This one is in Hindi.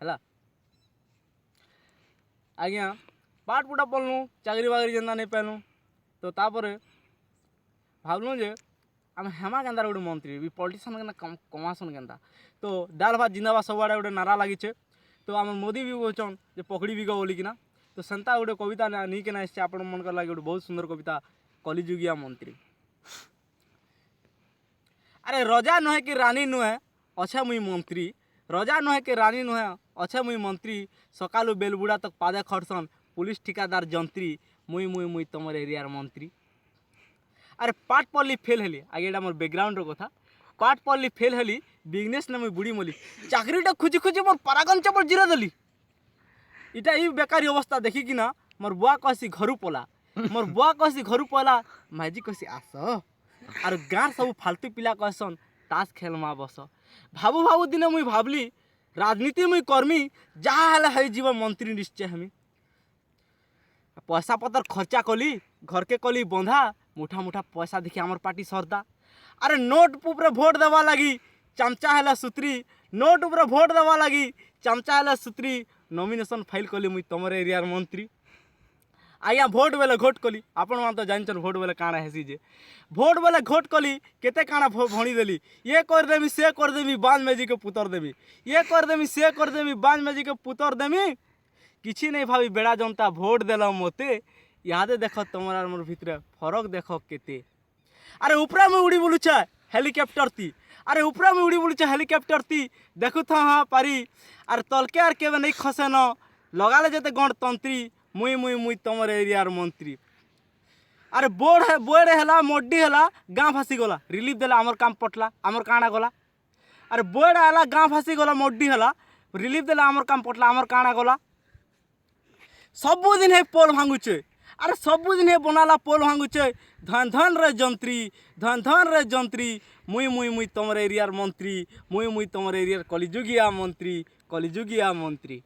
है। आज्ञा पाठ पुटा पढ़लु चाकरी बाकरी जेन्ता नहीं पाइलु तो तापर भावलु जे आम हेमा केन्ता गोटे मंत्री भी पॉलिटिशियन केन्ता कमासन केन्ता तो डाल भात जिंदाबाद सब आड़े गोटे नारा लगी तो आम मोदी भी बोलचन जे पकड़ी बिक बोलिकिना तो सेन्ता गोटे कविता नहीं के आसছে आपण मन लगे गोटे बहुत सुंदर कविता कलिजुगिया मंत्री। अरे रजा नुहे कि रानी नुहे अच्छे मुई मंत्री रजा नुहे कि रानी नुहे अच्छे मुई मंत्री सकालू बेलबुड़ा तक पादे खड़सन पुलिस ठिकादार जंत्री मुई मुई मुई तुमर एरियार मंत्री। अरे पाठ पढ़ली फेल हेली आगे ये मोर बैकग्राउंड कथा पाठ पढ़ली फेल हेली बिजनेस ने मुई बुड़ी मली चाकरीटा खुजी खुजी मोर परागन चपल जिरा देली इटा ई बेकारी अवस्था देखी कि ना मोर बुआ कहसी घरु पला मोर बुआ कहसी घरु पला माइजी कहसी आस और गाँव सब फालतू पिला कहसन ताश खेल मा बस भाबू भाबू दिने मुई भाबली राजनीति मुई कर्मी जहाँ हेले है जीव मंत्री निश्चय हमी पैसा पतर खर्चा कली घर के कली बंधा मुठा मुठा पैसा देखी आमर पार्टी सरदा। अरे नोट उपरे भोट देवा लगी चमचा हेला सूत्री नोट उपरे भोट देवा लगी चमचा हेला सूत्री नॉमिनेशन फाइल कली मुई तुमर एरियार मंत्री। आज्ञा भोट बेले घोट कली आपण मान तो जानछन भोट बेले काଣା हेसी जे भोट बेले घोट कली केते काଣା भणी देली ये कर देमी से कर देमी बांझ मेजी के पुतर देमी ये कर देमी से कर देमी बांझ मेजी के पुतर देमी किछि नहीं भाभी बेड़ा जनता भोट देला मते यादे देख तुमर मोर भितर फरक देख केते। अरे ऊपरा में उड़ी बोलुछा हेलिकॉप्टर ती अरे ऊपरा में उड़ी बोलुछा हेलिकॉप्टर ती देखु था हाँ पारी अरे तलके आर केबे नहीं खसे न लगाले जेते गणतंत्री मुई मुई मुई तुमर एरियार मंत्री। अरे बोर्ड है मोडी है गाँ फासी गला रिलीफ देला आमर काम पटला आमर काଣା गला अरे बोर्ड है गाँ फासी गला मोडी है रिलीफ देला आमर काम पटला आमर काଣା गला सबुदिन है पोल भांगुचे अरे सबुदिन है बनाला पोल भांगुचे धन धन रे जंत्री मुई मुई मुई तुमर एरियार मंत्री मुई मुई तुमर एरियार कलिजुगिया मंत्री।